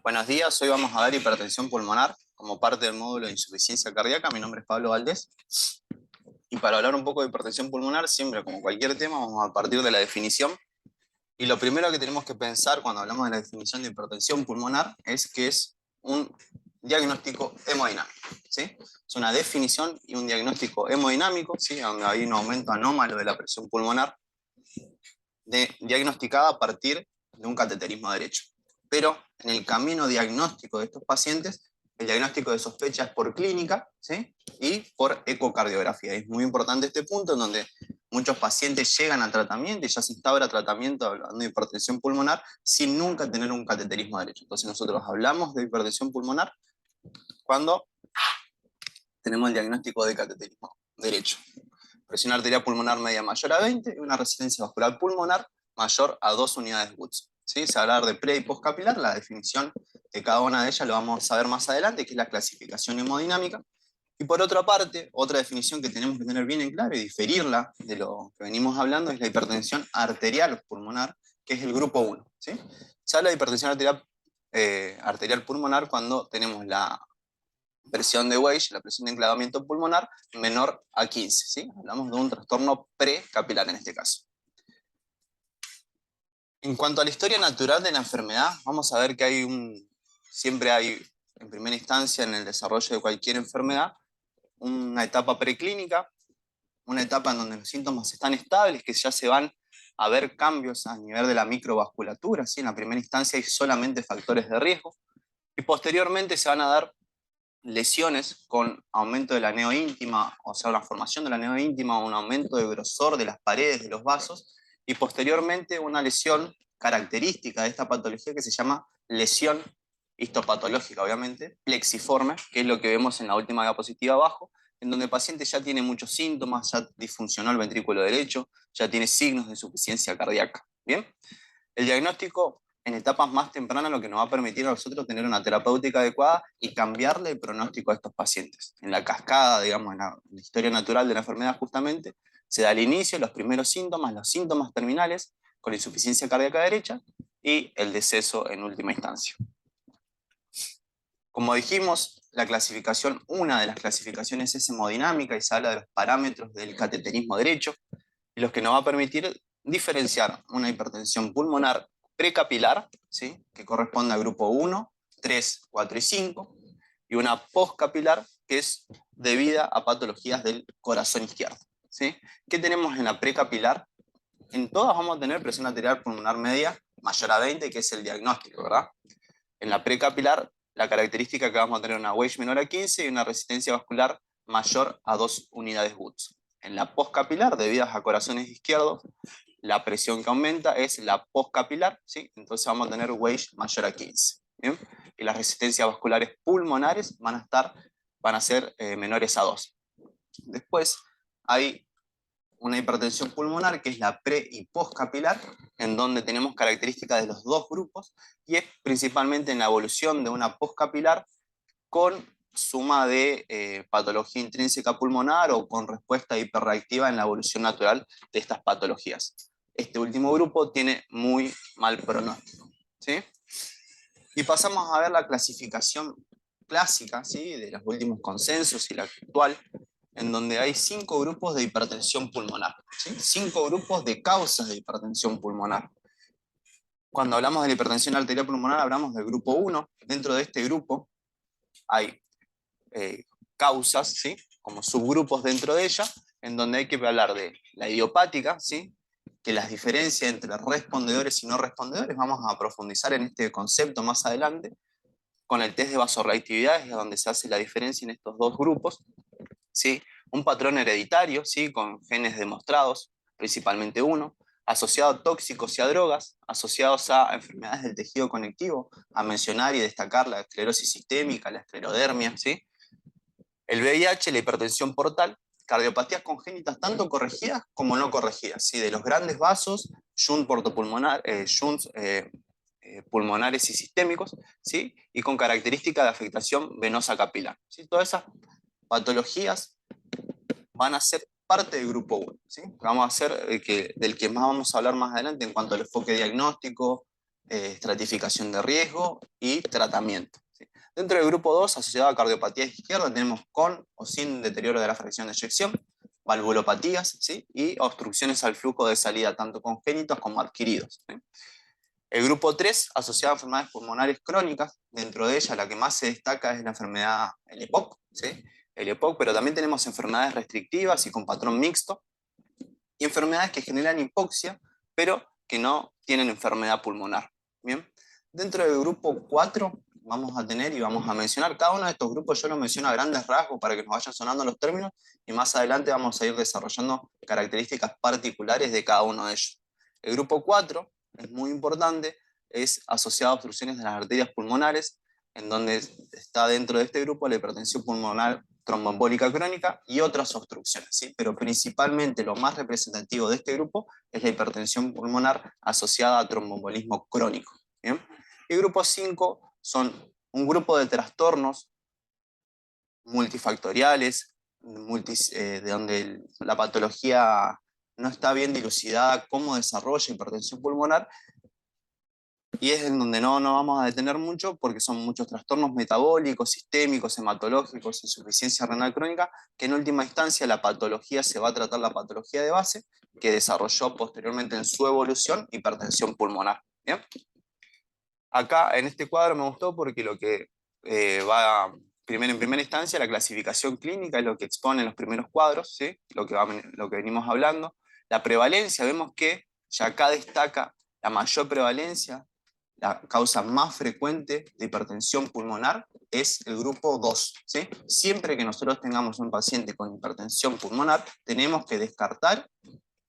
Buenos días, hoy vamos a ver hipertensión pulmonar como parte del módulo de insuficiencia cardíaca. Mi nombre es Pablo Valdés y para hablar un poco de hipertensión pulmonar, siempre como cualquier tema, vamos a partir de la definición. Y lo primero que tenemos que pensar cuando hablamos de la definición de hipertensión pulmonar es que es un diagnóstico hemodinámico, ¿sí? Es una definición y un diagnóstico hemodinámico, ¿sí? Donde hay un aumento anómalo de la presión pulmonar diagnosticada a partir de un cateterismo derecho. Pero en el camino diagnóstico de estos pacientes, el diagnóstico de sospecha es por clínica, ¿sí? Y por ecocardiografía. Es muy importante este punto en donde muchos pacientes llegan al tratamiento y ya se instaura tratamiento hablando de hipertensión pulmonar sin nunca tener un cateterismo derecho. Entonces nosotros hablamos de hipertensión pulmonar cuando tenemos el diagnóstico de cateterismo derecho. Presión arterial pulmonar media mayor a 20 y una resistencia vascular pulmonar mayor a 2 unidades Woods. ¿Sí? Se va a hablar de pre y post capilar, la definición de cada una de ellas lo vamos a ver más adelante, que es la clasificación hemodinámica. Y por otra parte, otra definición que tenemos que tener bien en claro y diferirla de lo que venimos hablando es la hipertensión arterial pulmonar, que es el grupo 1. ¿Sí? Se habla de hipertensión arterial pulmonar cuando tenemos la presión de Weill, la presión de enclavamiento pulmonar, menor a 15. ¿Sí? Hablamos de un trastorno precapilar en este caso. En cuanto a la historia natural de la enfermedad, vamos a ver que siempre hay, en primera instancia, en el desarrollo de cualquier enfermedad, una etapa preclínica, una etapa en donde los síntomas están estables, que ya se van a ver cambios a nivel de la microvasculatura. ¿Sí? En la primera instancia hay solamente factores de riesgo, y posteriormente se van a dar lesiones con aumento de la neoíntima, o sea, una formación de la neoíntima, un aumento de grosor de las paredes de los vasos, y posteriormente una lesión característica de esta patología que se llama lesión histopatológica, obviamente, plexiforme, que es lo que vemos en la última diapositiva abajo, en donde el paciente ya tiene muchos síntomas, ya disfuncionó el ventrículo derecho, ya tiene signos de insuficiencia cardíaca. ¿Bien? El diagnóstico en etapas más tempranas lo que nos va a permitir a nosotros tener una terapéutica adecuada y cambiarle el pronóstico a estos pacientes. En la cascada, digamos, en la historia natural de la enfermedad justamente, se da el inicio, los primeros síntomas, los síntomas terminales con insuficiencia cardíaca derecha y el deceso en última instancia. Como dijimos, la clasificación, una de las clasificaciones es hemodinámica y se habla de los parámetros del cateterismo derecho, y los que nos va a permitir diferenciar una hipertensión pulmonar precapilar, ¿sí? Que corresponde al grupo 1, 3, 4 y 5, y una postcapilar que es debida a patologías del corazón izquierdo. ¿Sí? ¿Qué tenemos en la precapilar? En todas vamos a tener presión arterial pulmonar media mayor a 20, que es el diagnóstico, ¿verdad? En la precapilar, la característica que vamos a tener una Weill menor a 15 y una resistencia vascular mayor a 2 unidades Woods. En la postcapilar, debido a corazones izquierdos, la presión que aumenta es la postcapilar, ¿sí? Entonces vamos a tener Weill mayor a 15. ¿Bien? Y las resistencias vasculares pulmonares van a ser menores a 2. Después hay una hipertensión pulmonar que es la pre y postcapilar, en donde tenemos características de los dos grupos, y es principalmente en la evolución de una postcapilar con suma de patología intrínseca pulmonar o con respuesta hiperreactiva en la evolución natural de estas patologías. Este último grupo tiene muy mal pronóstico. ¿Sí? Y pasamos a ver la clasificación clásica, ¿sí? De los últimos consensos y la actual, en donde hay 5 grupos de hipertensión pulmonar, ¿sí? 5 grupos de causas de hipertensión pulmonar. Cuando hablamos de la hipertensión arterial pulmonar hablamos del grupo 1. Dentro de este grupo hay causas, ¿sí? Como subgrupos dentro de ella, en donde hay que hablar de la idiopática, ¿sí? Que las diferencias entre respondedores y no respondedores, vamos a profundizar en este concepto más adelante, con el test de vasorreactividad es donde se hace la diferencia en estos dos grupos, ¿sí? Un patrón hereditario, ¿sí? Con genes demostrados, principalmente uno, asociado a tóxicos y a drogas, asociados a enfermedades del tejido conectivo, a mencionar y destacar la esclerosis sistémica, la esclerodermia, ¿sí? El VIH, la hipertensión portal, cardiopatías congénitas tanto corregidas como no corregidas, ¿sí? De los grandes vasos, shunts pulmonares y sistémicos, ¿sí? Y con característica de afectación venosa capilar, ¿sí? Todas esas patologías van a ser parte del grupo 1, ¿sí? Vamos a ser del que más vamos a hablar más adelante en cuanto al enfoque diagnóstico, estratificación de riesgo y tratamiento. ¿Sí? Dentro del grupo 2, asociado a cardiopatía izquierda, tenemos con o sin deterioro de la fracción de eyección, valvulopatías, ¿sí? Y obstrucciones al flujo de salida, tanto congénitos como adquiridos. ¿Sí? El grupo 3, asociado a enfermedades pulmonares crónicas, dentro de ella la que más se destaca es la enfermedad, el EPOC, ¿sí? El EPOC, pero también tenemos enfermedades restrictivas y con patrón mixto, y enfermedades que generan hipoxia, pero que no tienen enfermedad pulmonar. Bien, dentro del grupo 4 vamos a tener y vamos a mencionar cada uno de estos grupos, yo lo menciono a grandes rasgos para que nos vayan sonando los términos, y más adelante vamos a ir desarrollando características particulares de cada uno de ellos. El grupo 4 es muy importante, es asociado a obstrucciones de las arterias pulmonares, en donde está dentro de este grupo la hipertensión pulmonar tromboembólica crónica y otras obstrucciones, ¿sí? Pero principalmente lo más representativo de este grupo es la hipertensión pulmonar asociada a tromboembolismo crónico. ¿Bien? Y el grupo 5 son un grupo de trastornos multifactoriales, de donde la patología no está bien dilucidada cómo desarrolla hipertensión pulmonar, y es en donde no vamos a detener mucho porque son muchos trastornos metabólicos, sistémicos, hematológicos, insuficiencia renal crónica, que en última instancia la patología se va a tratar la patología de base que desarrolló posteriormente en su evolución hipertensión pulmonar. ¿Bien? Acá en este cuadro me gustó porque lo que va en primera instancia, la clasificación clínica es lo que expone en los primeros cuadros, ¿sí? lo que venimos hablando. La prevalencia, vemos que ya acá destaca la mayor prevalencia, la causa más frecuente de hipertensión pulmonar es el grupo 2. ¿Sí? Siempre que nosotros tengamos un paciente con hipertensión pulmonar, tenemos que descartar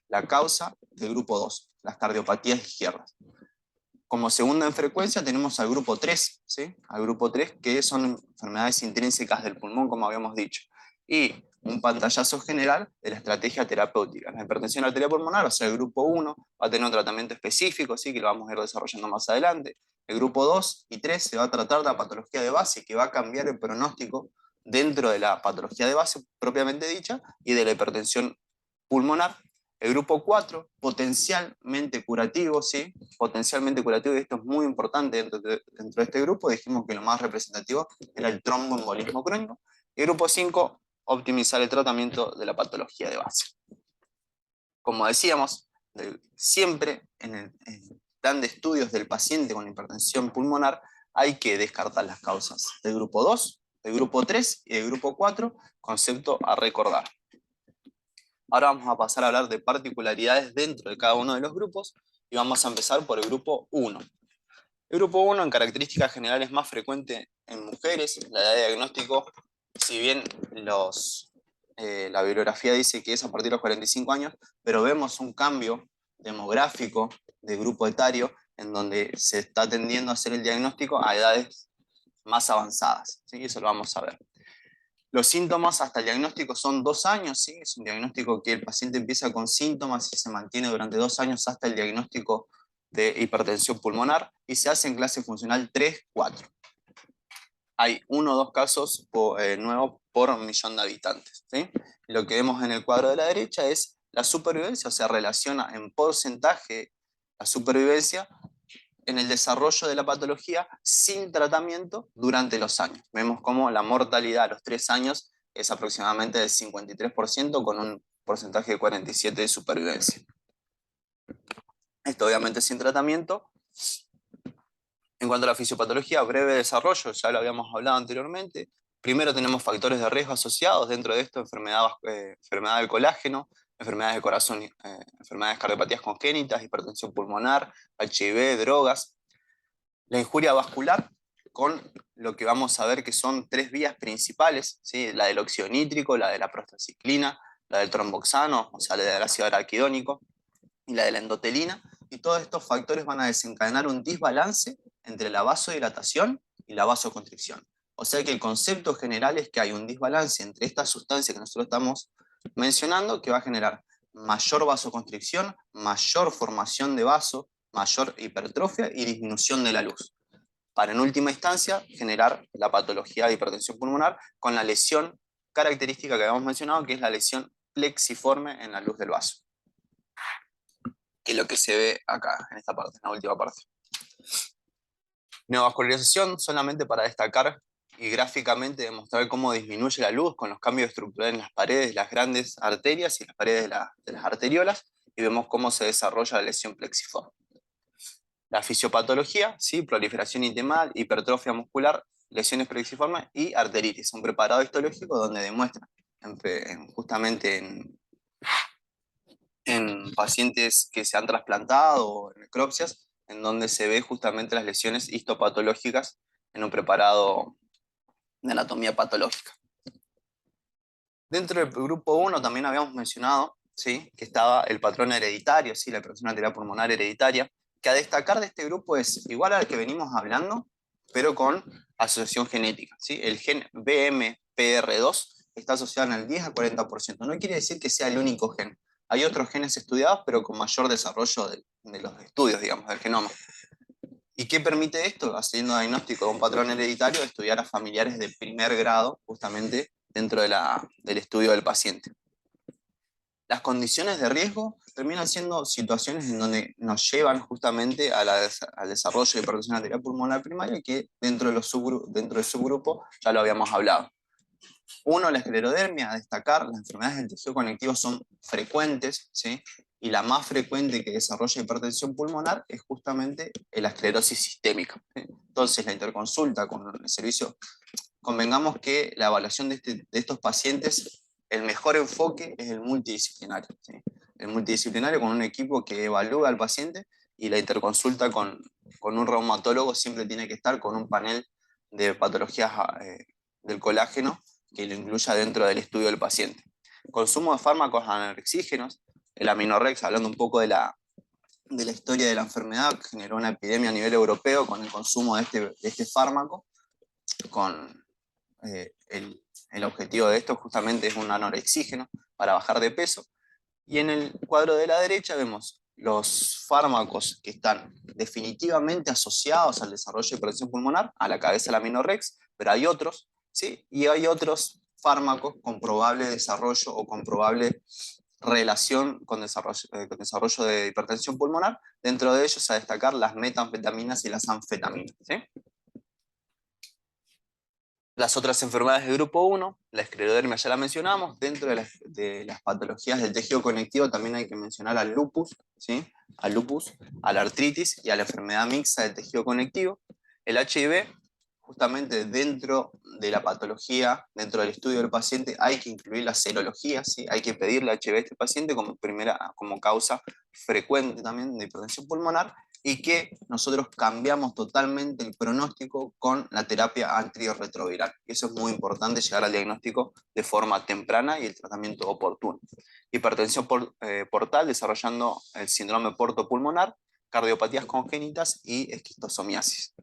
la causa del grupo 2, las cardiopatías izquierdas. Como segunda en frecuencia tenemos al grupo 3, ¿sí? Al grupo 3 que son enfermedades intrínsecas del pulmón, como habíamos dicho. Y un pantallazo general de la estrategia terapéutica. La hipertensión arterial pulmonar, o sea, el grupo 1 va a tener un tratamiento específico, ¿sí? Que lo vamos a ir desarrollando más adelante. El grupo 2 y 3 se va a tratar de la patología de base, que va a cambiar el pronóstico dentro de la patología de base propiamente dicha y de la hipertensión pulmonar. El grupo 4, potencialmente curativo, ¿sí? Potencialmente curativo, y esto es muy importante dentro de este grupo, dijimos que lo más representativo era el tromboembolismo crónico. Y el grupo 5, optimizar el tratamiento de la patología de base. Como decíamos, siempre en el plan de estudios del paciente con hipertensión pulmonar hay que descartar las causas del grupo 2, del grupo 3 y del grupo 4, concepto a recordar. Ahora vamos a pasar a hablar de particularidades dentro de cada uno de los grupos y vamos a empezar por el grupo 1. El grupo 1 en características generales más frecuente en mujeres, la edad de diagnóstico, si bien la bibliografía dice que es a partir de los 45 años, pero vemos un cambio demográfico de grupo etario en donde se está tendiendo a hacer el diagnóstico a edades más avanzadas, ¿sí? Eso lo vamos a ver. Los síntomas hasta el diagnóstico son 2 años, ¿sí? Es un diagnóstico que el paciente empieza con síntomas y se mantiene durante 2 años hasta el diagnóstico de hipertensión pulmonar y se hace en clase funcional 3-4. Hay 1 o 2 casos nuevos por millón de habitantes, ¿sí? Lo que vemos en el cuadro de la derecha es la supervivencia, o sea, relaciona en porcentaje la supervivencia en el desarrollo de la patología sin tratamiento durante los años. Vemos cómo la mortalidad a los 3 años es aproximadamente del 53% con un porcentaje de 47% de supervivencia. Esto obviamente sin tratamiento. En cuanto a la fisiopatología, breve desarrollo, ya lo habíamos hablado anteriormente. Primero tenemos factores de riesgo asociados, dentro de esto enfermedad del colágeno, enfermedades de corazón, enfermedades cardiopatías congénitas, hipertensión pulmonar, HIV, drogas. La injuria vascular, con lo que vamos a ver que son 3 vías principales, ¿sí? La del óxido nítrico, la de la prostacyclina, la del tromboxano, o sea, la del ácido araquidónico, y la de la endotelina, y todos estos factores van a desencadenar un desbalance entre la vasodilatación y la vasoconstricción. O sea que el concepto general es que hay un desbalance entre estas sustancias que nosotros estamos mencionando que va a generar mayor vasoconstricción, mayor formación de vaso, mayor hipertrofia y disminución de la luz, para en última instancia generar la patología de hipertensión pulmonar con la lesión característica que habíamos mencionado, que es la lesión plexiforme en la luz del vaso, que es lo que se ve acá, en esta parte, en la última parte. Neovascularización, solamente para destacar y gráficamente demostrar cómo disminuye la luz con los cambios estructurales en las paredes de las grandes arterias y las paredes de las arteriolas, y vemos cómo se desarrolla la lesión plexiforme. La fisiopatología, ¿sí? Proliferación intimal, hipertrofia muscular, lesiones plexiformes y arteritis. Un preparado histológico donde demuestra justamente en pacientes que se han trasplantado o en necropsias, en donde se ve justamente las lesiones histopatológicas en un preparado de anatomía patológica. Dentro del grupo 1 también habíamos mencionado, ¿sí?, que estaba el patrón hereditario, ¿sí?, la hipertensión arterial pulmonar hereditaria, que a destacar de este grupo es igual al que venimos hablando, pero con asociación genética, ¿sí? El gen BMPR2 está asociado en el 10 al 40%. No quiere decir que sea el único gen. Hay otros genes estudiados, pero con mayor desarrollo de los estudios, digamos, del genoma. ¿Y qué permite esto? Haciendo diagnóstico de un patrón hereditario, estudiar a familiares de primer grado, justamente dentro del estudio del paciente. Las condiciones de riesgo terminan siendo situaciones en donde nos llevan justamente al desarrollo de hipertensión arterial pulmonar primaria, que dentro del subgrupo ya lo habíamos hablado. Uno, la esclerodermia, a destacar, las enfermedades del tejido conectivo son frecuentes, ¿sí? Y la más frecuente que desarrolla hipertensión pulmonar es justamente la esclerosis sistémica, ¿sí? Entonces, la interconsulta con el servicio, convengamos que la evaluación de estos pacientes, el mejor enfoque es el multidisciplinario, ¿sí? El multidisciplinario con un equipo que evalúa al paciente, y la interconsulta con un reumatólogo siempre tiene que estar con un panel de patologías del colágeno que lo incluya dentro del estudio del paciente. Consumo de fármacos anorexígenos, el Aminorex, hablando un poco de la historia de la enfermedad, generó una epidemia a nivel europeo con el consumo de este fármaco, con el objetivo de esto justamente es un anorexígeno para bajar de peso. Y en el cuadro de la derecha vemos los fármacos que están definitivamente asociados al desarrollo de hipertensión pulmonar, a la cabeza del Aminorex, pero hay otros, ¿sí? Y hay otros fármacos con probable desarrollo o con probable relación con desarrollo de hipertensión pulmonar, dentro de ellos a destacar las metanfetaminas y las anfetaminas, ¿sí? Las otras enfermedades del grupo 1, la esclerodermia ya la mencionamos, dentro de las patologías del tejido conectivo también hay que mencionar al lupus, ¿sí? Al lupus, a la artritis y a la enfermedad mixta del tejido conectivo. El HIV, justamente dentro de la patología, dentro del estudio del paciente, hay que incluir la serología, ¿sí? Hay que pedirle HIV a este paciente como causa frecuente también de hipertensión pulmonar, y que nosotros cambiamos totalmente el pronóstico con la terapia antirretroviral. Eso es muy importante, llegar al diagnóstico de forma temprana y el tratamiento oportuno. Hipertensión portal, desarrollando el síndrome portopulmonar, cardiopatías congénitas y esquistosomiasis.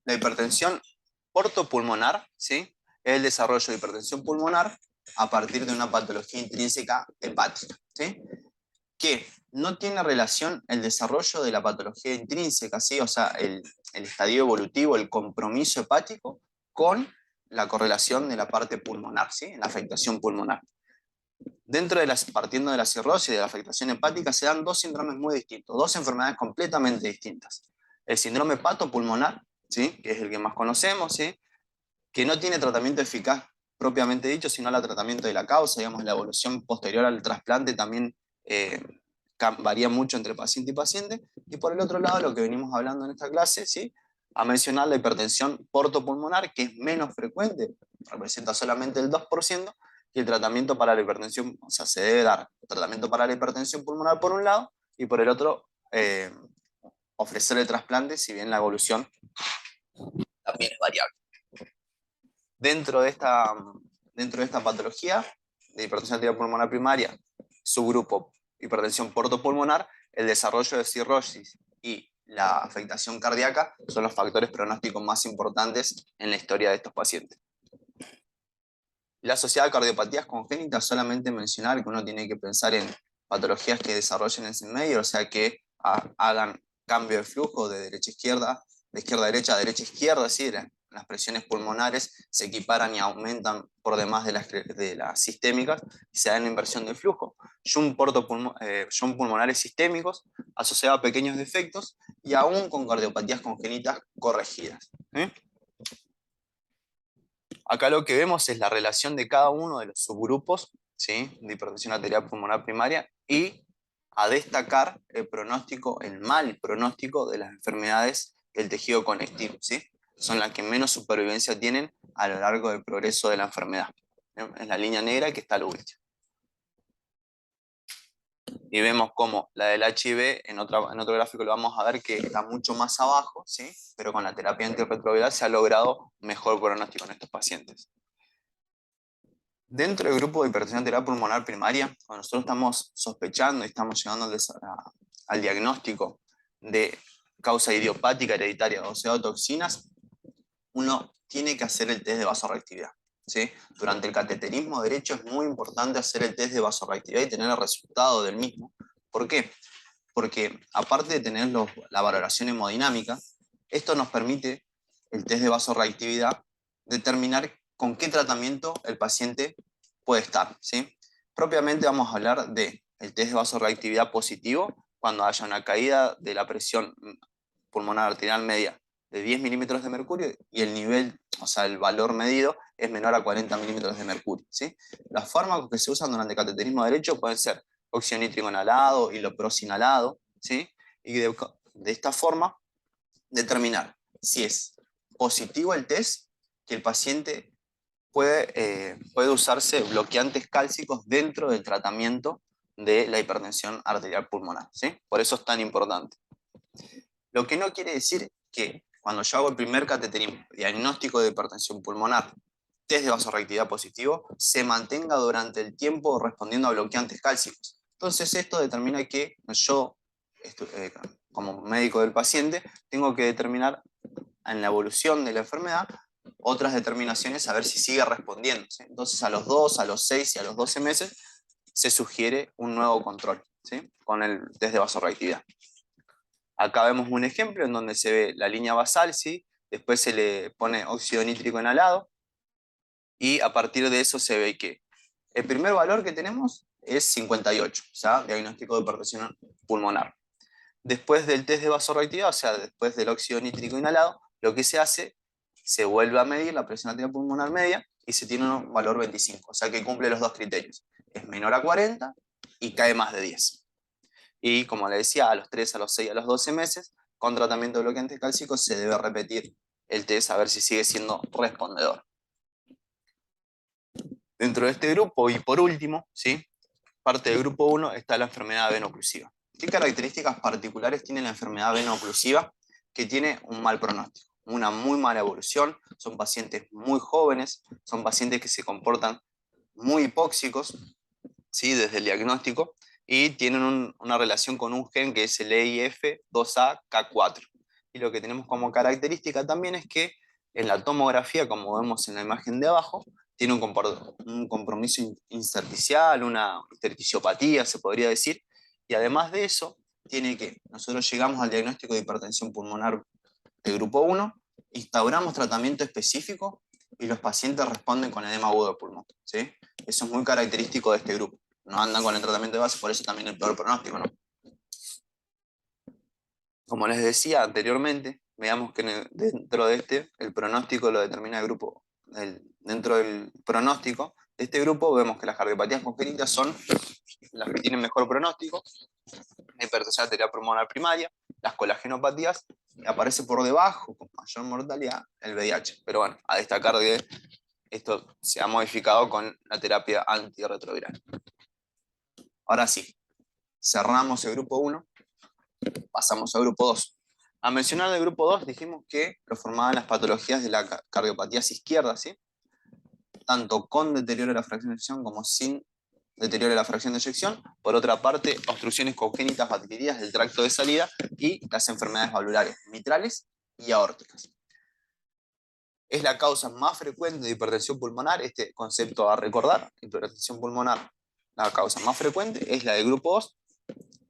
La hipertensión portopulmonar, ¿sí?, es el desarrollo de hipertensión pulmonar a partir de una patología intrínseca hepática, ¿sí?, que no tiene relación el desarrollo de la patología intrínseca, ¿sí?, o sea, el estadio evolutivo, el compromiso hepático, con la correlación de la parte pulmonar, ¿sí?, la afectación pulmonar. Partiendo de la cirrosis y de la afectación hepática, se dan dos síndromes muy distintos, dos enfermedades completamente distintas. El síndrome hepatopulmonar, ¿sí?, que es el que más conocemos, ¿sí?, que no tiene tratamiento eficaz propiamente dicho, sino el tratamiento de la causa, digamos, la evolución posterior al trasplante también varía mucho entre paciente y paciente. Y por el otro lado, lo que venimos hablando en esta clase, ¿sí?, a mencionar la hipertensión portopulmonar, que es menos frecuente, representa solamente el 2%, y el tratamiento para la hipertensión, o sea, se debe dar tratamiento para la hipertensión pulmonar por un lado, y por el otro, ofrecer el trasplante, si bien la evolución también es variable. Dentro de esta patología de hipertensión arterial pulmonar primaria, subgrupo hipertensión portopulmonar, el desarrollo de cirrosis y la afectación cardíaca son los factores pronósticos más importantes en la historia de estos pacientes. La asociada a cardiopatías congénitas, solamente mencionar que uno tiene que pensar en patologías que desarrollen en ese medio, o sea, que hagan cambio de flujo de derecha a izquierda, de izquierda a derecha, ¿sí?, las presiones pulmonares se equiparan y aumentan por demás de las sistémicas y se da una inversión del flujo. Shunt pulmonares sistémicos asociados a pequeños defectos y aún con cardiopatías congénitas corregidas. Acá lo que vemos es la relación de cada uno de los subgrupos, ¿sí?, de hipertensión arterial pulmonar primaria, y a destacar el pronóstico, el mal pronóstico de las enfermedades del tejido conectivo, ¿sí? Son las que menos supervivencia tienen a lo largo del progreso de la enfermedad. Es la línea negra que está al último. Y vemos como la del HIV, en otro gráfico lo vamos a ver que está mucho más abajo, ¿sí?, pero con la terapia antirretroviral se ha logrado mejor pronóstico en estos pacientes. Dentro del grupo de hipertensión arterial pulmonar primaria, cuando nosotros estamos sospechando y estamos llegando al diagnóstico de causa idiopática hereditaria o sea, toxinas, uno tiene que hacer el test de vasorreactividad, ¿sí? Durante el cateterismo derecho es muy importante hacer el test de vasorreactividad y tener el resultado del mismo. ¿Por qué? Porque aparte de tener la valoración hemodinámica, esto nos permite, el test de vasorreactividad, determinar con qué tratamiento el paciente puede estar, ¿sí? Propiamente vamos a hablar del test de vasorreactividad positivo cuando haya una caída de la presión pulmonar arterial media de 10 milímetros de mercurio y el nivel, o sea, el valor medido es menor a 40 milímetros de mercurio, ¿sí? Los fármacos que se usan durante el cateterismo derecho pueden ser óxido nítrico inhalado, hilopros inhalado, ¿sí? Y de esta forma determinar si es positivo el test, que el paciente puede usarse bloqueantes cálcicos dentro del tratamiento de la hipertensión arterial pulmonar, ¿sí? Por eso es tan importante. Lo que no quiere decir que cuando yo hago el primer cateterismo, diagnóstico de hipertensión pulmonar, test de vasorreactividad positivo, se mantenga durante el tiempo respondiendo a bloqueantes cálcicos. Entonces esto determina que yo, como médico del paciente, tengo que determinar en la evolución de la enfermedad otras determinaciones a ver si sigue respondiendo, ¿sí? Entonces a los 2, a los 6 y a los 12 meses se sugiere un nuevo control, ¿sí?, con el test de vasorreactividad. Acá vemos un ejemplo en donde se ve la línea basal, ¿sí? Después se le pone óxido nítrico inhalado y a partir de eso se ve que el primer valor que tenemos es 58, o sea, diagnóstico de hipertensión pulmonar. Después del test de vasorreactividad, o sea, después del óxido nítrico inhalado, lo que se hace, se vuelve a medir la presión arterial pulmonar media y se tiene un valor 25, o sea que cumple los dos criterios. Es menor a 40 y cae más de 10. Y como le decía, a los 3, a los 6, a los 12 meses, con tratamiento de bloqueantes cálcicos se debe repetir el test a ver si sigue siendo respondedor. Dentro de este grupo, y por último, ¿sí?, parte del grupo 1 está la enfermedad veno-oclusiva. ¿Qué características particulares tiene la enfermedad veno-oclusiva? Que tiene un mal pronóstico, una muy mala evolución, son pacientes muy jóvenes, son pacientes que se comportan muy hipóxicos, ¿sí?, desde el diagnóstico, y tienen una relación con un gen que es el EIF2AK4. Y lo que tenemos como característica también es que en la tomografía, como vemos en la imagen de abajo, tiene un compromiso intersticial, una intersticiopatía, se podría decir, y además de eso, tiene que, nosotros llegamos al diagnóstico de hipertensión pulmonar de grupo 1, instauramos tratamiento específico y los pacientes responden con edema agudo de pulmón, ¿sí? Eso es muy característico de este grupo. No andan con el tratamiento de base, por eso también el peor pronóstico, ¿no? Como les decía anteriormente, veamos que dentro de el pronóstico lo determina el grupo. Dentro del pronóstico de este grupo vemos que las cardiopatías congénitas son las que tienen mejor pronóstico, la hipertensión arterial pulmonar primaria, las colagenopatías, y aparece por debajo, con mayor mortalidad, el VIH. Pero bueno, a destacar que esto se ha modificado con la terapia antirretroviral. Ahora sí, cerramos el grupo 1, pasamos al grupo 2. A mencionar del grupo 2 dijimos que lo formaban las patologías de la cardiopatía izquierda, ¿sí?, tanto con deterioro de la fracción de eyección como sin deterioro de la fracción de eyección. Por otra parte, obstrucciones congénitas bacterianas del tracto de salida y las enfermedades valvulares mitrales y aórticas. Es la causa más frecuente de hipertensión pulmonar, este concepto a recordar, hipertensión pulmonar, la causa más frecuente es la del grupo 2,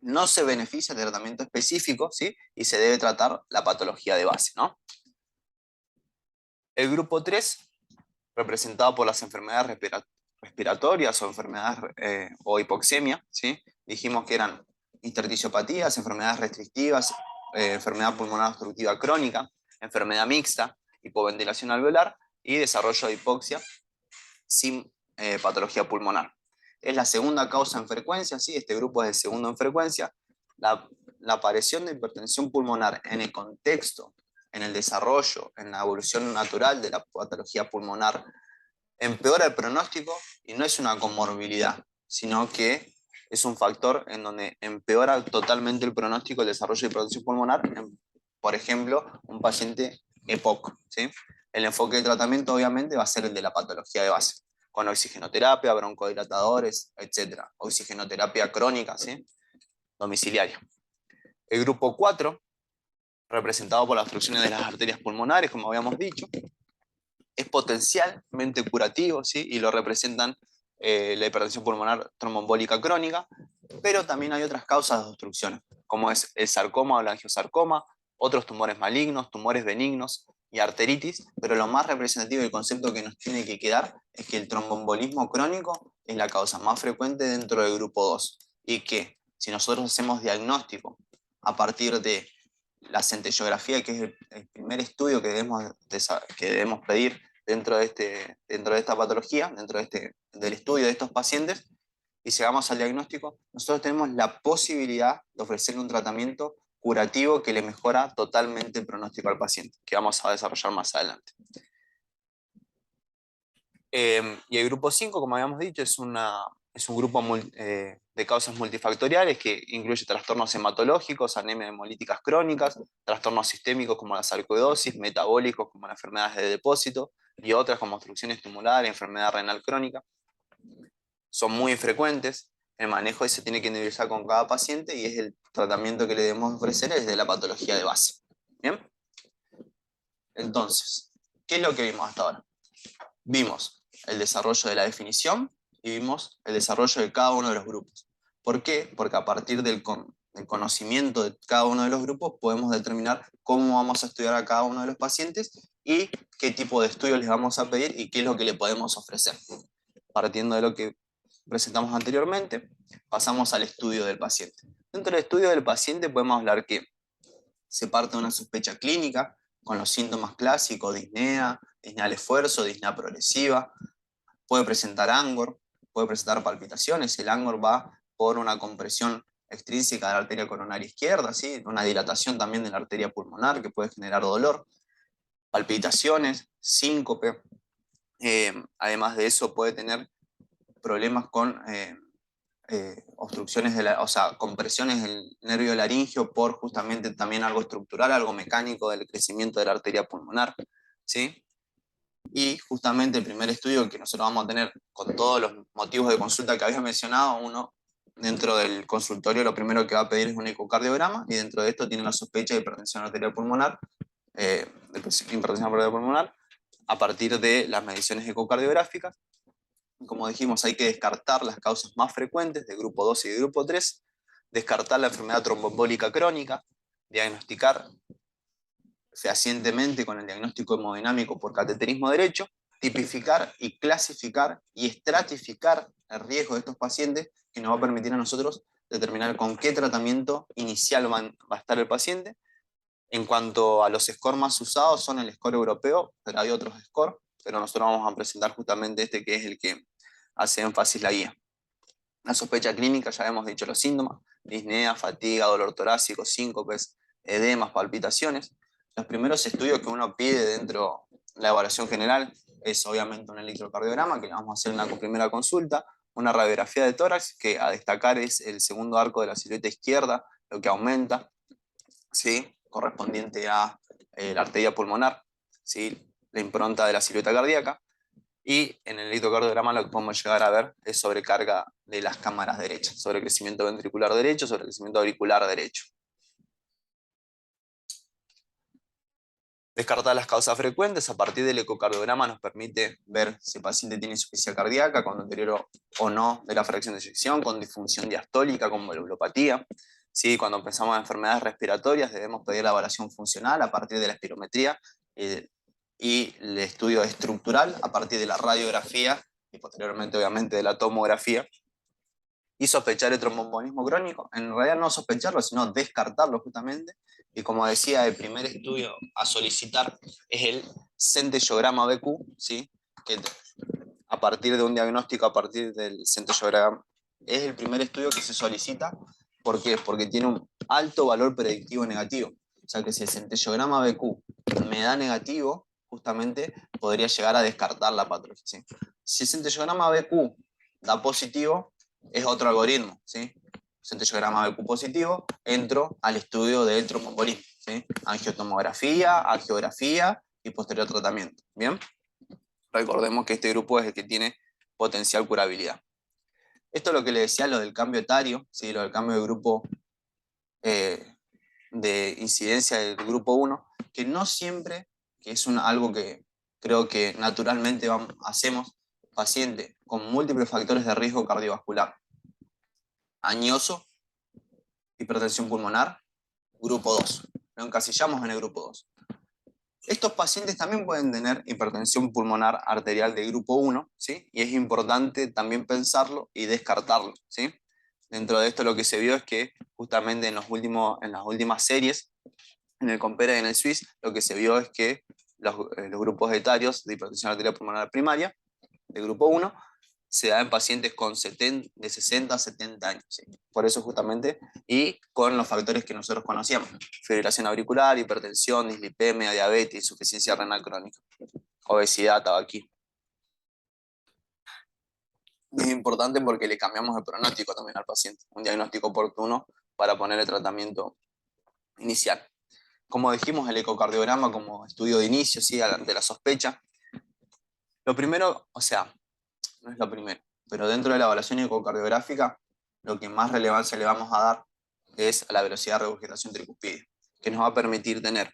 no se beneficia de tratamiento específico, ¿sí?, y se debe tratar la patología de base, ¿no? El grupo 3, representado por las enfermedades respiratorias o enfermedades o hipoxemia, ¿sí? Dijimos que eran intersticiopatías, enfermedades restrictivas, enfermedad pulmonar obstructiva crónica, enfermedad mixta, hipoventilación alveolar y desarrollo de hipoxia sin patología pulmonar. Es la segunda causa en frecuencia, ¿sí? Este grupo es el segundo en frecuencia. La aparición de hipertensión pulmonar en el contexto, en el desarrollo, en la evolución natural de la patología pulmonar, empeora el pronóstico y no es una comorbilidad, sino que es un factor en donde empeora totalmente el pronóstico el desarrollo de hipertensión pulmonar, por ejemplo, un paciente EPOC, ¿sí? El enfoque de tratamiento obviamente va a ser el de la patología de base, con oxigenoterapia, broncodilatadores, etc. Oxigenoterapia crónica, ¿sí? Domiciliaria. El grupo 4, representado por las obstrucciones de las arterias pulmonares, como habíamos dicho, es potencialmente curativo, ¿sí? Y lo representan la hipertensión pulmonar tromboembólica crónica, pero también hay otras causas de obstrucción, como es el sarcoma o la angiosarcoma, otros tumores malignos, tumores benignos y arteritis, pero lo más representativo del concepto que nos tiene que quedar es que el tromboembolismo crónico es la causa más frecuente dentro del grupo 2 y que si nosotros hacemos diagnóstico a partir de la centellografía, que es el primer estudio que debemos pedir dentro de esta patología, del estudio de estos pacientes, y llegamos al diagnóstico, nosotros tenemos la posibilidad de ofrecerle un tratamiento curativo que le mejora totalmente el pronóstico al paciente, que vamos a desarrollar más adelante. Y el grupo 5, como habíamos dicho, es un grupo de causas multifactoriales que incluye trastornos hematológicos, anemias hemolíticas crónicas, trastornos sistémicos como la sarcoidosis, metabólicos como las enfermedades de depósito y otras como obstrucciones tumorales, enfermedad renal crónica. Son muy frecuentes, el manejo se tiene que individualizar con cada paciente y es el tratamiento que le debemos ofrecer es de la patología de base. ¿Bien? Entonces, ¿qué es lo que vimos hasta ahora? Vimos el desarrollo de la definición y vimos el desarrollo de cada uno de los grupos. ¿Por qué? Porque a partir del conocimiento de cada uno de los grupos podemos determinar cómo vamos a estudiar a cada uno de los pacientes y qué tipo de estudios les vamos a pedir y qué es lo que le podemos ofrecer. Partiendo de lo que presentamos anteriormente, pasamos al estudio del paciente. Dentro del estudio del paciente podemos hablar que se parte de una sospecha clínica con los síntomas clásicos, disnea al esfuerzo, disnea progresiva, puede presentar angor, puede presentar palpitaciones. El angor va por una compresión extrínseca de la arteria coronaria izquierda, ¿sí? Una dilatación también de la arteria pulmonar que puede generar dolor, palpitaciones, síncope. Además de eso puede tener problemas con obstrucciones, o sea, compresiones del nervio laringio por justamente también algo estructural, algo mecánico del crecimiento de la arteria pulmonar, ¿sí? Y justamente el primer estudio que nosotros vamos a tener con todos los motivos de consulta que había mencionado, uno dentro del consultorio lo primero que va a pedir es un ecocardiograma y dentro de esto tiene la sospecha de hipertensión arterial pulmonar, a partir de las mediciones ecocardiográficas. Como dijimos, hay que descartar las causas más frecuentes de grupo 2 y de grupo 3, descartar la enfermedad tromboembólica crónica, diagnosticar fehacientemente con el diagnóstico hemodinámico por cateterismo derecho, tipificar y clasificar y estratificar el riesgo de estos pacientes que nos va a permitir a nosotros determinar con qué tratamiento inicial va a estar el paciente. En cuanto a los scores más usados son el score europeo, pero hay otros scores, pero nosotros vamos a presentar justamente este que es el que hace énfasis la guía. La sospecha clínica, ya hemos dicho los síntomas, disnea, fatiga, dolor torácico, síncopes, edemas, palpitaciones. Los primeros estudios que uno pide dentro de la evaluación general es obviamente un electrocardiograma, que le vamos a hacer en la primera consulta, una radiografía de tórax, que a destacar es el segundo arco de la silueta izquierda, lo que aumenta, ¿sí? Correspondiente a la arteria pulmonar, ¿sí? La impronta de la silueta cardíaca. Y en el electrocardiograma lo que podemos llegar a ver es sobrecarga de las cámaras derechas, sobrecrecimiento ventricular derecho, sobrecrecimiento auricular derecho. Descartar las causas frecuentes, a partir del ecocardiograma nos permite ver si el paciente tiene insuficiencia cardíaca, con deterioro o no de la fracción de eyección, con disfunción diastólica, con valvulopatía. ¿Sí? Cuando pensamos en enfermedades respiratorias debemos pedir la evaluación funcional a partir de la espirometría y el estudio estructural a partir de la radiografía y posteriormente obviamente de la tomografía, y sospechar el trombombolismo crónico. En realidad no sospecharlo, sino descartarlo justamente. Y como decía, el primer estudio a solicitar es el centellograma BQ, ¿sí? Que a partir de un diagnóstico, a partir del centellograma, es el primer estudio que se solicita. ¿Por qué? Porque tiene un alto valor predictivo negativo. O sea que si el centellograma BQ me da negativo, justamente podría llegar a descartar la patología, ¿sí? Si el centellograma BQ da positivo, es otro algoritmo, ¿sí? Centellograma BQ positivo, entro al estudio del trombombolismo, ¿sí? Angiotomografía, angiografía y posterior tratamiento, ¿bien? Recordemos que este grupo es el que tiene potencial curabilidad. Esto es lo que le decía, lo del cambio etario, ¿sí? Lo del cambio de grupo de incidencia del grupo 1, que no siempre, que es algo que creo que naturalmente hacemos, paciente con múltiples factores de riesgo cardiovascular, añoso, hipertensión pulmonar, grupo 2. Lo encasillamos en el grupo 2. Estos pacientes también pueden tener hipertensión pulmonar arterial de grupo 1, ¿sí? Y es importante también pensarlo y descartarlo, ¿sí? Dentro de esto lo que se vio es que justamente en las últimas series, en el COMPERA y en el SWISS, lo que se vio es que los grupos etarios de hipertensión arterial pulmonar primaria, de grupo 1, se da en pacientes de 60 a 70 años. ¿Sí? Por eso justamente, y con los factores que nosotros conocíamos, fibrilación auricular, hipertensión, dislipemia, diabetes, insuficiencia renal crónica, obesidad, tabaquismo. Es importante porque le cambiamos el pronóstico también al paciente, un diagnóstico oportuno para poner el tratamiento inicial. Como dijimos, el ecocardiograma como estudio de inicio, ¿sí? Ante la sospecha. Lo primero, o sea, no es lo primero, pero dentro de la evaluación ecocardiográfica, lo que más relevancia le vamos a dar es a la velocidad de regurgitación tricuspidea, que nos va a permitir tener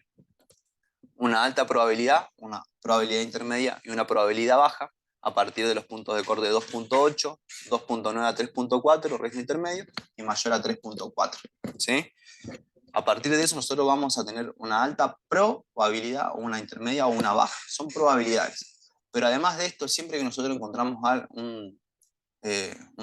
una alta probabilidad, una probabilidad intermedia y una probabilidad baja a partir de los puntos de corte 2.8, 2.9 a 3.4, riesgo intermedio, y mayor a 3.4. ¿Sí? A partir de eso nosotros vamos a tener una alta probabilidad, o una intermedia o una baja. Son probabilidades. Pero además de esto, siempre que nosotros encontramos un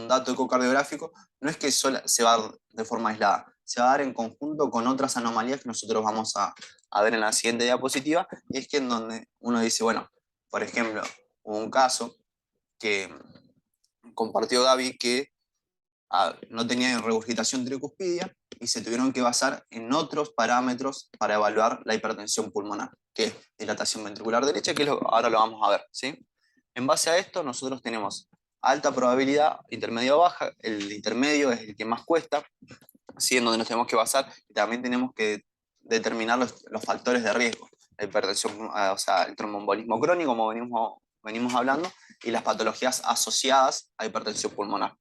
dato ecocardiográfico, no es que se va a dar de forma aislada, se va a dar en conjunto con otras anomalías que nosotros vamos a ver en la siguiente diapositiva, y es que en donde uno dice, bueno, por ejemplo, hubo un caso que compartió Gaby que no tenía regurgitación tricuspidia y se tuvieron que basar en otros parámetros para evaluar la hipertensión pulmonar, que es dilatación ventricular derecha, que ahora lo vamos a ver, ¿sí? En base a esto, nosotros tenemos alta probabilidad, intermedio o baja. El intermedio es el que más cuesta, ¿sí? En donde nos tenemos que basar, y también tenemos que determinar los factores de riesgo, la hipertensión, o sea, el tromboembolismo crónico, como venimos hablando, y las patologías asociadas a hipertensión pulmonar.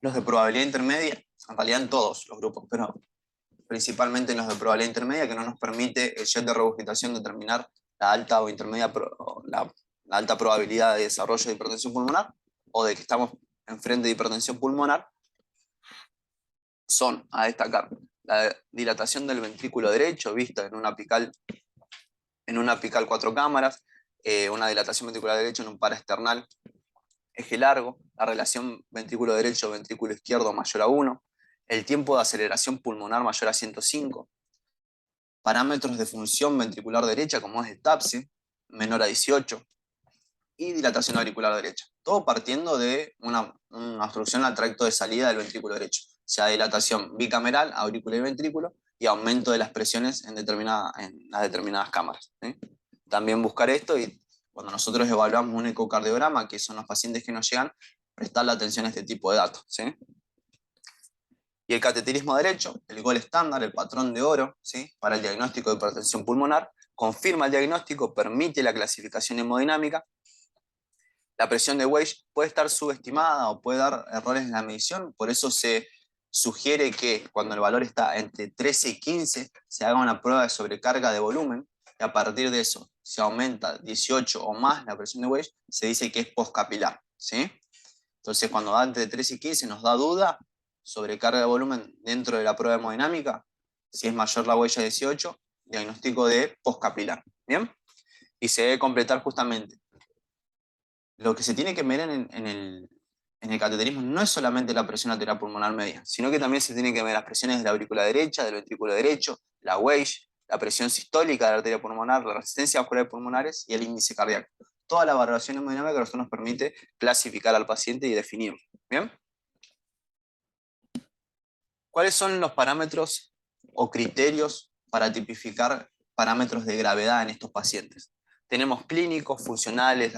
Los de probabilidad intermedia, en realidad en todos los grupos, pero principalmente en los de probabilidad intermedia, que no nos permite el jet de regurgitación determinar la alta o intermedia, la alta probabilidad de desarrollo de hipertensión pulmonar, o de que estamos enfrente de hipertensión pulmonar, son a destacar la dilatación del ventrículo derecho, vista en una apical 4 cámaras, una dilatación ventricular derecho en un paraesternal eje largo, la relación ventrículo derecho-ventrículo izquierdo mayor a 1, el tiempo de aceleración pulmonar mayor a 105, parámetros de función ventricular derecha como es el TAPSE, menor a 18, y dilatación auricular derecha. Todo partiendo de una obstrucción al tracto de salida del ventrículo derecho, sea dilatación bicameral, aurícula y ventrículo, y aumento de las presiones en las determinadas cámaras. ¿Sí? También buscar esto, y cuando nosotros evaluamos un ecocardiograma, que son los pacientes que nos llegan, prestarle atención a este tipo de datos. ¿Sí? Y el cateterismo derecho, el gol estándar, el patrón de oro, ¿sí? Para el diagnóstico de hipertensión pulmonar, confirma el diagnóstico, permite la clasificación hemodinámica. La presión de Weill puede estar subestimada o puede dar errores en la medición, por eso se sugiere que cuando el valor está entre 13 y 15 se haga una prueba de sobrecarga de volumen, y a partir de eso, si aumenta 18 o más la presión de Weill, se dice que es postcapilar, ¿sí? Entonces, cuando da entre 13 y 15 nos da duda, sobrecarga de volumen dentro de la prueba hemodinámica, si es mayor la huella 18, diagnóstico de postcapilar, ¿Bien? Y se debe completar justamente. Lo que se tiene que ver en el cateterismo no es solamente la presión arterial pulmonar media, sino que también se tiene que ver las presiones de la aurícula derecha, del ventrículo derecho, la Weill, la presión sistólica de la arteria pulmonar, la resistencia vascular de pulmonares y el índice cardíaco. Toda la valoración hemodinámica que nosotros nos permite clasificar al paciente y definirlo. ¿Bien? ¿Cuáles son los parámetros o criterios para tipificar parámetros de gravedad en estos pacientes? Tenemos clínicos, funcionales,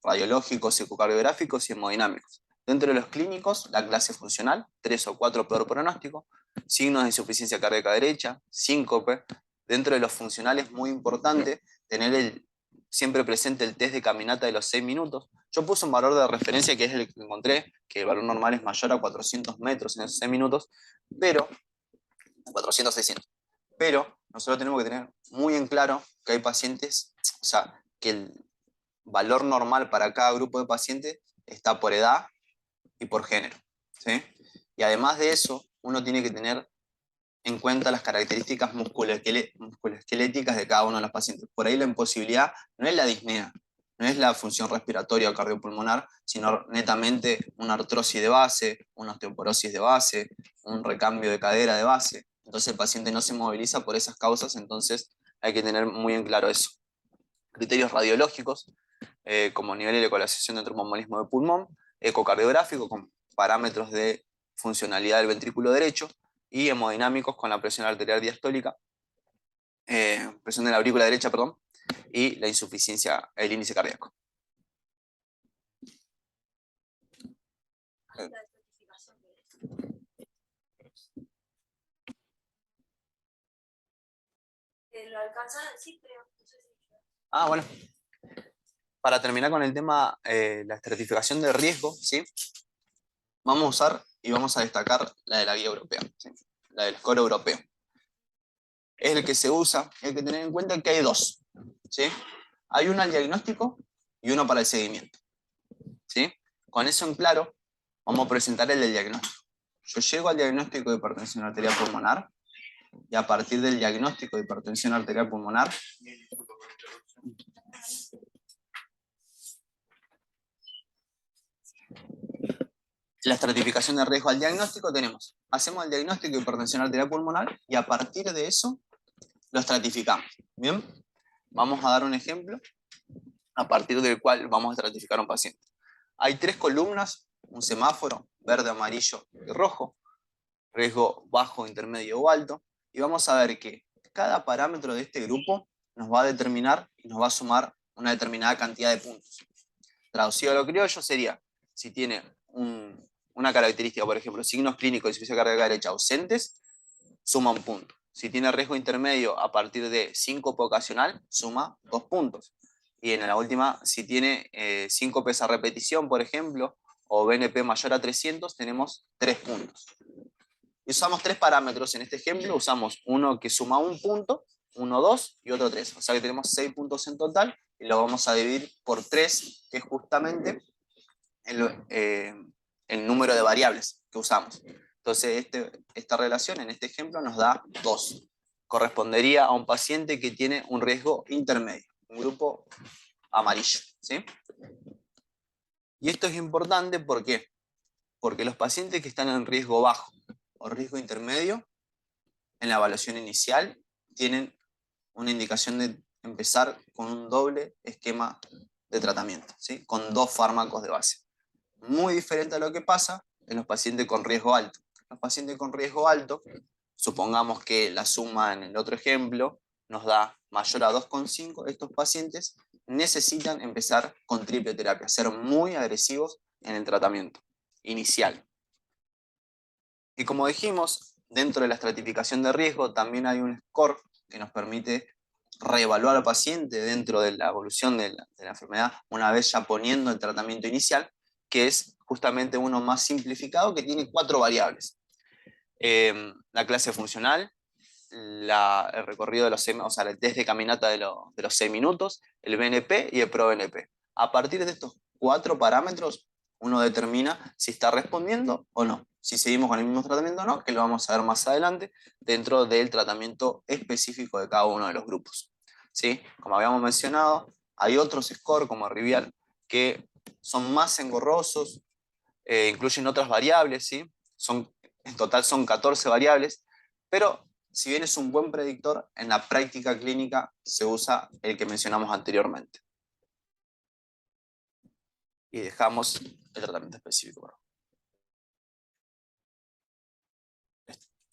radiológicos, ecocardiográficos y hemodinámicos. Dentro de los clínicos, la clase funcional, 3 o 4 peor pronóstico, signos de insuficiencia cardíaca derecha, síncope. Dentro de los funcionales, muy importante tener siempre presente el test de caminata de los 6 minutos. Yo puse un valor de referencia que es el que encontré, que el valor normal es mayor a 400 metros en esos 6 minutos, pero 400, 600. Pero nosotros tenemos que tener muy en claro que hay pacientes, o sea, que el valor normal para cada grupo de pacientes está por edad y por género, ¿sí? Y además de eso, uno tiene que tener en cuenta las características musculoesqueléticas de cada uno de los pacientes. Por ahí la imposibilidad no es la disnea, no es la función respiratoria o cardiopulmonar, sino netamente una artrosis de base, una osteoporosis de base, un recambio de cadera de base. Entonces el paciente no se moviliza por esas causas, entonces hay que tener muy en claro eso. Criterios radiológicos, como nivel de ecualización de tromboembolismo de pulmón, ecocardiográfico con parámetros de funcionalidad del ventrículo derecho, y hemodinámicos con la presión arterial diastólica, presión de la aurícula derecha, perdón, y la insuficiencia, el índice cardíaco. Lo alcanzaron, sí, pero no sé si... Ah, bueno. Para terminar con el tema, la estratificación de riesgo, ¿sí? Vamos a usar y vamos a destacar la de la guía europea, ¿sí? La del score europeo. Es el que se usa, hay que tener en cuenta que hay dos, ¿sí? Hay uno al diagnóstico y uno para el seguimiento, ¿sí? Con eso en claro, vamos a presentar el del diagnóstico. Yo llego al diagnóstico de hipertensión arterial pulmonar y a partir del diagnóstico de hipertensión arterial pulmonar, la estratificación de riesgo al diagnóstico tenemos, hacemos el diagnóstico de hipertensión arterial pulmonar y a partir de eso lo estratificamos. ¿Bien? Vamos a dar un ejemplo a partir del cual vamos a estratificar a un paciente. Hay 3 columnas, un semáforo, verde, amarillo y rojo, riesgo bajo, intermedio o alto, y vamos a ver que cada parámetro de este grupo nos va a determinar y nos va a sumar una determinada cantidad de puntos. Traducido a lo criollo sería, si tiene una característica, por ejemplo, signos clínicos de insuficiencia cardíaca derecha ausentes, suma un punto. Si tiene riesgo intermedio a partir de síncope ocasional, suma 2 puntos. Y en la última, si tiene síncopes a repetición, por ejemplo, o BNP mayor a 300, tenemos 3 puntos. Y usamos 3 parámetros en este ejemplo, usamos uno que suma 1 punto, uno 2 y otro 3. O sea que tenemos 6 puntos en total y lo vamos a dividir por 3, que es justamente el número de variables que usamos. Entonces esta relación en este ejemplo nos da 2. Correspondería a un paciente que tiene un riesgo intermedio, un grupo amarillo, ¿sí? Y esto es importante, ¿por qué? Porque los pacientes que están en riesgo bajo o riesgo intermedio, en la evaluación inicial, tienen una indicación de empezar con un doble esquema de tratamiento, ¿sí? Con 2 fármacos de base. Muy diferente a lo que pasa en los pacientes con riesgo alto. Los pacientes con riesgo alto, supongamos que la suma en el otro ejemplo nos da mayor a 2,5, estos pacientes necesitan empezar con triple terapia, ser muy agresivos en el tratamiento inicial. Y como dijimos, dentro de la estratificación de riesgo también hay un score que nos permite reevaluar al paciente dentro de la evolución de la enfermedad una vez ya poniendo el tratamiento inicial, que es justamente uno más simplificado que tiene 4 variables. La clase funcional, el recorrido de los 6, o sea, el test de caminata de los 6 minutos, el BNP y el ProBNP. A partir de estos 4 parámetros, uno determina si está respondiendo o no. Si seguimos con el mismo tratamiento o no, que lo vamos a ver más adelante, dentro del tratamiento específico de cada uno de los grupos. ¿sí? Como habíamos mencionado, hay otros scores como Rivial que son más engorrosos, incluyen otras variables, ¿sí? En total son 14 variables, pero si bien es un buen predictor, en la práctica clínica se usa el que mencionamos anteriormente. Y dejamos el tratamiento específico.